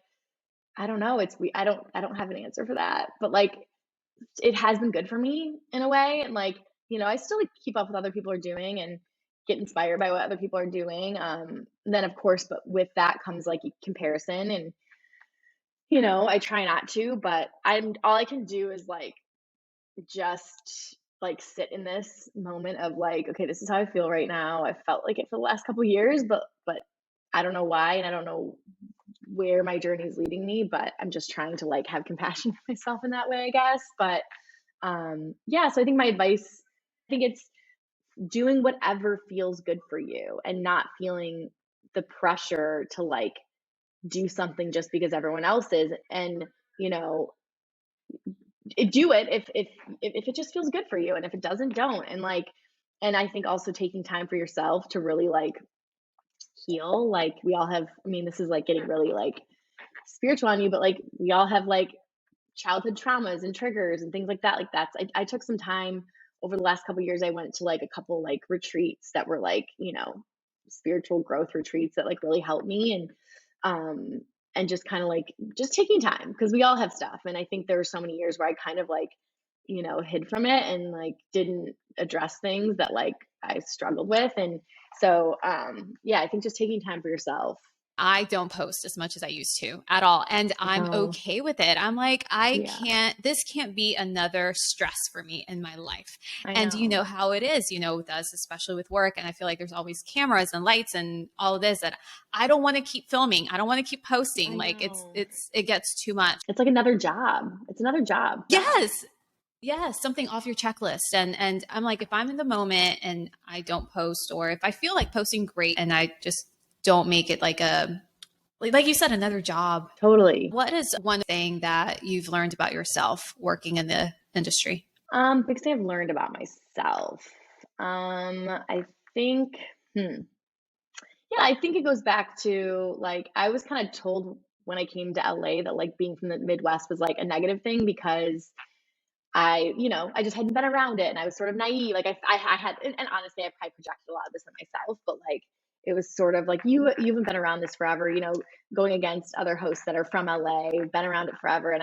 I don't know. I don't have an answer for that. But like it has been good for me in a way. And like, I still like keep up with what other people are doing and get inspired by what other people are doing. And then of course, but with that comes like comparison and, I try not to, but all I can do is like, just like sit in this moment of like, okay, this is how I feel right now. I felt like it for the last couple of years, but I don't know why. And I don't know where my journey is leading me, but I'm just trying to like have compassion for myself in that way, I guess. But yeah, so I think my advice, I think it's doing whatever feels good for you and not feeling the pressure to like do something just because everyone else is. And, you know, do it if it just feels good for you. And if it doesn't, don't. And like, and I think also taking time for yourself to really like heal. Like we all have, I mean, this is like getting really like spiritual on you, but like we all have like childhood traumas and triggers and things like that. Like I took some time over the last couple of years. I went to like a couple like retreats that were like, spiritual growth retreats that like really helped me. And just kind of like just taking time because we all have stuff. And I think there were so many years where I kind of like, hid from it and like didn't address things that like I struggled with. And so yeah, I think just taking time for yourself. I don't post as much as I used to at all. And I'm Oh, okay with it. I'm like, yeah, this can't be another stress for me in my life. I And you know know. how it is, with us, especially with work. And I feel like there's always cameras and lights and all of this that I don't want to keep filming. I don't want to keep posting. I Like know. it gets too much. It's like another job. It's another job. Yes. Yes, something off your checklist. And I'm like, if I'm in the moment and I don't post, or if I feel like posting, great, and I just don't make it like you said, another job. Totally. What is one thing that you've learned about yourself working in the industry? Big thing I've learned about myself. I think, yeah, I think it goes back to like I was kind of told when I came to LA that like being from the Midwest was like a negative thing because I just hadn't been around it and I was sort of naive. Like I had, and honestly, I probably projected a lot of this on myself, but like it was sort of like you haven't been around this forever, going against other hosts that are from LA, been around it forever, and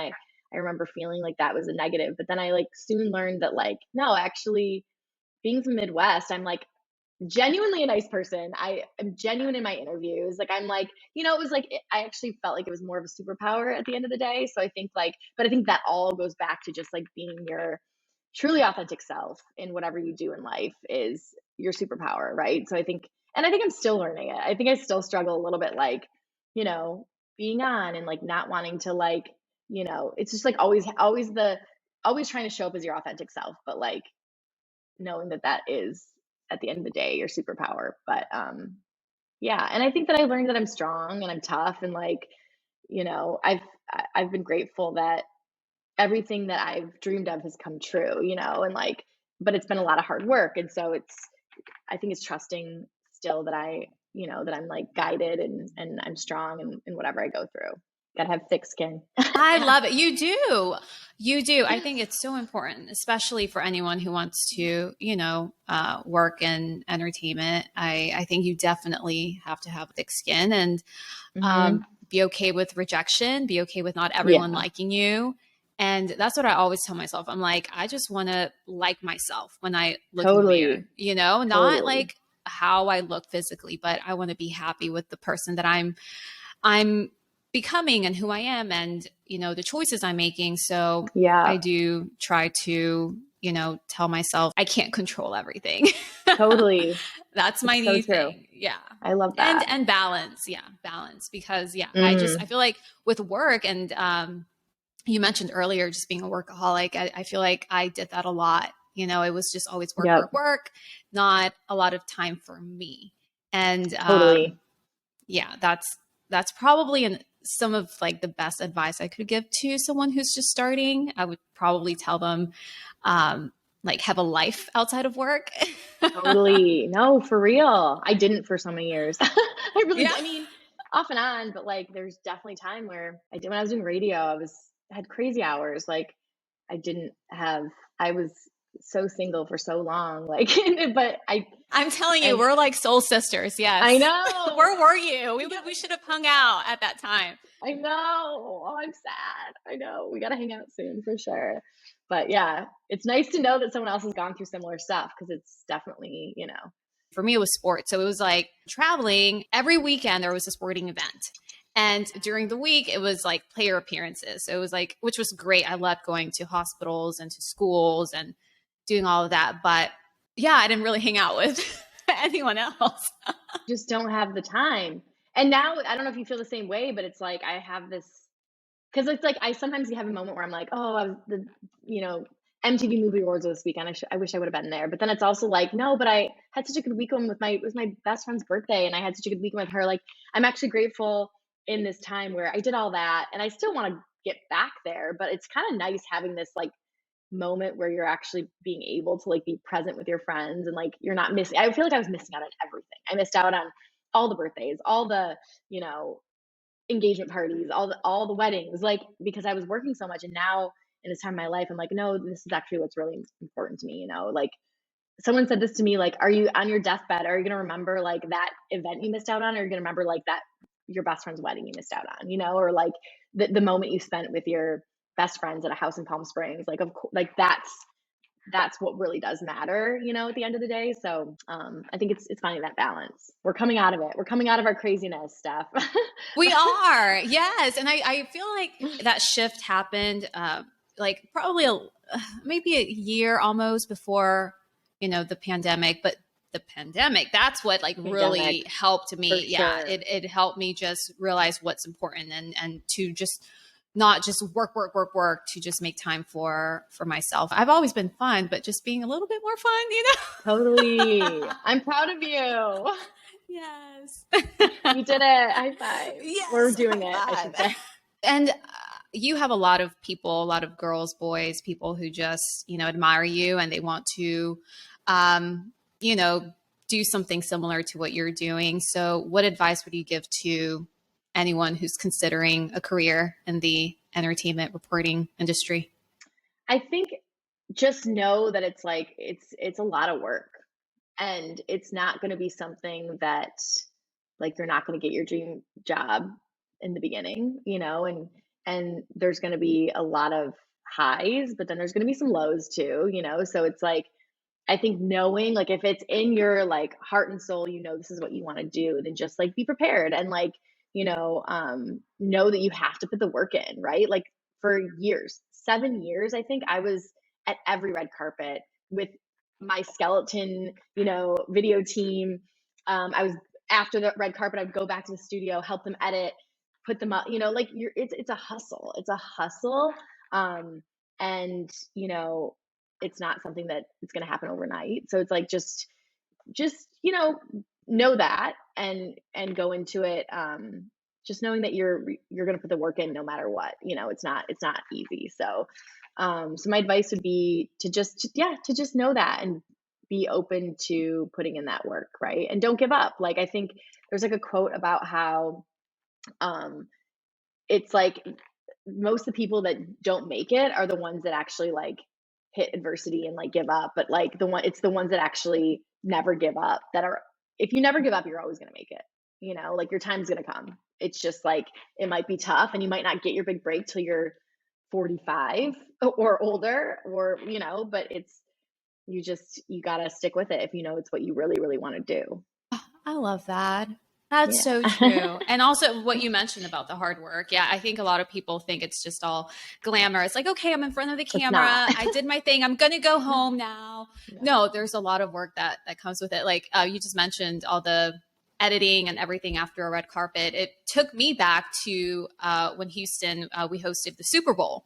I remember feeling like that was a negative, but then I like soon learned that like, no, actually being from the Midwest, I'm like genuinely a nice person. I am genuine in my interviews. Like I'm like, it was like I actually felt like it was more of a superpower at the end of the day. So I think like, but I think that all goes back to just like being your truly authentic self in whatever you do in life is your superpower, right? So I think, and I think I'm still learning it. I think I still struggle a little bit like, you know, being on and like not wanting to like, it's just like always trying to show up as your authentic self, but like knowing that that is at the end of the day your superpower. But yeah, and I think that I learned that I'm strong and I'm tough and like, I've been grateful that everything that I've dreamed of has come true, and like, but it's been a lot of hard work. And so I think it's trusting still that that I'm like guided and I'm strong in whatever I go through. Gotta have thick skin. I love it. You do. You do. I think it's so important, especially for anyone who wants to, work in entertainment. I think you definitely have to have thick skin and be okay with rejection, be okay with not everyone liking you. And that's what I always tell myself. I'm like, I just want to like myself when I look in the mirror, not like how I look physically, but I want to be happy with the person that I'm becoming and who I am and, the choices I'm making. So I do try to, tell myself I can't control everything. Totally. That's my new thing. Yeah. I love that. And balance. Yeah. Balance because I feel like with work and, you mentioned earlier, just being a workaholic. I feel like I did that a lot. It was just always work, not a lot of time for me. And, that's probably some of like the best advice I could give to someone who's just starting. I would probably tell them, like have a life outside of work. Totally. No, for real. I didn't for so many years. I mean, off and on, but like, there's definitely time where when I was doing radio, I had crazy hours. Like I was so single for so long. Like, but I'm telling you, we're like soul sisters. Yes. I know. Where were you? We should have hung out at that time. I know. Oh, I'm sad. I know. We got to hang out soon for sure. But yeah, it's nice to know that someone else has gone through similar stuff because it's definitely, For me, it was sports. So it was like traveling every weekend. There was a sporting event. And during the week, it was like player appearances. So it was like, which was great. I loved going to hospitals and to schools and doing all of that. But yeah, I didn't really hang out with anyone else. Just don't have the time. And now, I don't know if you feel the same way, but it's like, I have this, because it's like, I sometimes have a moment where I'm like, oh, I was MTV Movie Awards this weekend. I wish I would have been there. But then it's also like, no, but I had such a good weekend it was my best friend's birthday and I had such a good weekend with her. Like, I'm actually grateful in this time where I did all that and I still want to get back there, but it's kind of nice having this like moment where you're actually being able to like be present with your friends and like you're not missing. I feel like I was missing out on everything. I missed out on all the birthdays, all the, engagement parties, all the weddings, like because I was working so much. And now in this time of my life, I'm like, no, this is actually what's really important to me. Like someone said this to me, like, are you on your deathbed? Are you going to remember like that event you missed out on? Or are you going to remember like that your best friend's wedding you missed out on, or like the moment you spent with your best friends at a house in Palm Springs? Like, of course, like that's what really does matter, at the end of the day. So I think it's finding that balance. We're coming out of it. We're coming out of our craziness stuff. We are. Yes. And I feel like that shift happened like probably maybe a year almost before, the pandemic. But the pandemic, that's what like really helped me. Yeah. It helped me just realize what's important and to just not just work to just make time for myself. I've always been fun, but just being a little bit more fun, Totally. I'm proud of you. Yes. You did it. High five. Yes, we're doing it, I should say. And you have a lot of people, a lot of girls, boys, people who just, admire you and they want to, do something similar to what you're doing. So what advice would you give to anyone who's considering a career in the entertainment reporting industry? I think just know that it's like, it's a lot of work and it's not going to be something that like, you're not going to get your dream job in the beginning, and there's going to be a lot of highs, but then there's going to be some lows too, you know? So it's like, I think knowing, like, if it's in your like heart and soul, you know, this is what you want to do, then just like be prepared and like, you know that you have to put the work in, right? Like for years, 7 years, I think I was at every red carpet with my skeleton, video team. I was after the red carpet, I'd go back to the studio, help them edit, put them up, like it's a hustle. It's a hustle. And it's not something that it's going to happen overnight. So it's like, just, know that and go into it. Just knowing that you're going to put the work in no matter what, it's not easy. So, so my advice would be to just know that and be open to putting in that work. Right. And don't give up. Like, I think there's like a quote about how, it's like most of the people that don't make it are the ones that actually like hit adversity and like give up. But like it's the ones that actually never give up that are, if you never give up, you're always going to make it, like your time's going to come. It's just like, it might be tough and you might not get your big break till you're 45 or older or, but you got to stick with it if it's what you really, really want to do. I love that. That's so true. And also what you mentioned about the hard work. Yeah, I think a lot of people think it's just all glamour. It's like, okay, I'm in front of the camera. I did my thing. I'm going to go home now. No, there's a lot of work that comes with it. Like you just mentioned all the editing and everything after a red carpet. It took me back to when Houston, we hosted the Super Bowl.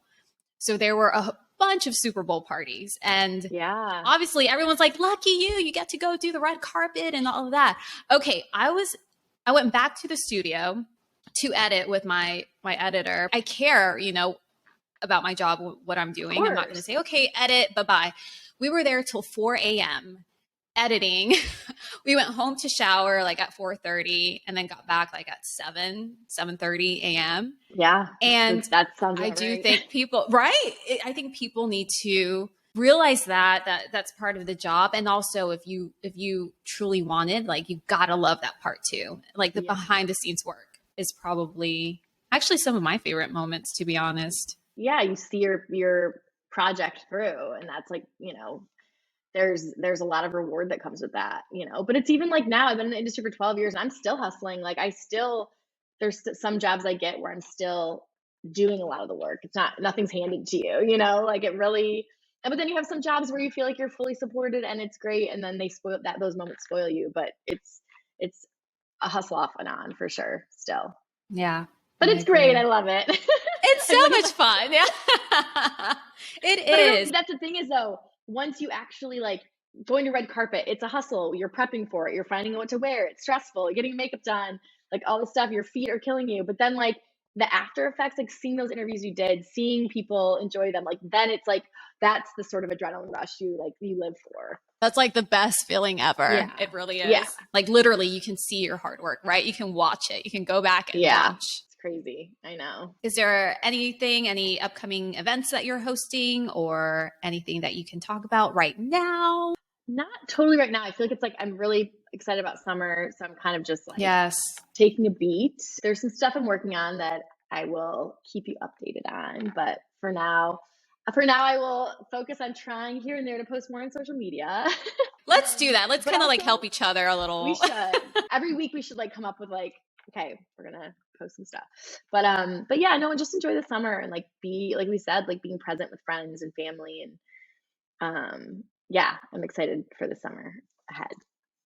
So there were a bunch of Super Bowl parties. And obviously everyone's like, lucky you get to go do the red carpet and all of that. Okay, I went back to the studio to edit with my editor. I care, about my job, what I'm doing. I'm not going to say, okay, edit, bye-bye. We were there till 4 a.m. editing. We went home to shower like at 4:30 and then got back like at 7:30 a.m. Yeah. And that sounds I right. do think people, right? I think people need to realize that's part of the job. And also if you truly wanted, like, you gotta love that part too. Like the behind the scenes work is probably actually some of my favorite moments, to be honest. Yeah. You see your project through, and that's like, there's a lot of reward that comes with that, but it's even like now I've been in the industry for 12 years and I'm still hustling. Like there's some jobs I get where I'm still doing a lot of the work. Nothing's handed to you, like it really. But then you have some jobs where you feel like you're fully supported and it's great. And then those moments spoil you, but it's a hustle off and on for sure still. Yeah. But it's great. I love it. It's so much fun. Yeah. It is. That's the thing is though, once you actually like going to red carpet, it's a hustle. You're prepping for it. You're finding out what to wear. It's stressful. You're getting makeup done, like all this stuff, your feet are killing you. But then like the after effects, like seeing those interviews you did, seeing people enjoy them, like then it's like, that's the sort of adrenaline rush you live for. That's like the best feeling ever. Yeah. It really is. Yeah. Like literally you can see your hard work, right? You can watch it. You can go back and watch. It's crazy. I know. Is there any upcoming events that you're hosting or anything that you can talk about right now? Not totally right now. I feel like it's like, I'm really excited about summer. So I'm kind of just like taking a beat. There's some stuff I'm working on that I will keep you updated on. But for now, I will focus on trying here and there to post more on social media. Let's do that. Let's kind of like help each other a little. We should. Every week we should like come up with like, okay, we're going to post some stuff. But yeah, no, and just enjoy the summer and like be, like we said, like being present with friends and family. And yeah, I'm excited for the summer ahead.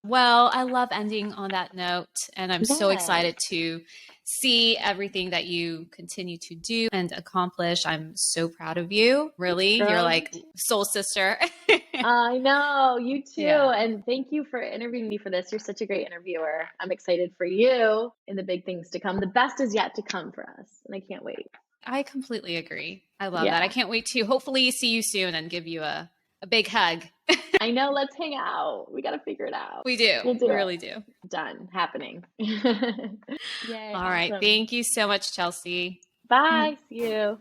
Well, I love ending on that note, and I'm so excited to see everything that you continue to do and accomplish. I'm so proud of you. Really, you're like soul sister. I know, you too. Yeah. And thank you for interviewing me for this. You're such a great interviewer. I'm excited for you and the big things to come. The best is yet to come for us, and I can't wait. I completely agree. I love that. I can't wait to hopefully see you soon and give you a big hug. I know. Let's hang out. We got to figure it out. We do. We really do. Done. Happening. Yay. All right. Thank you so much, Chelsea. Bye. See you.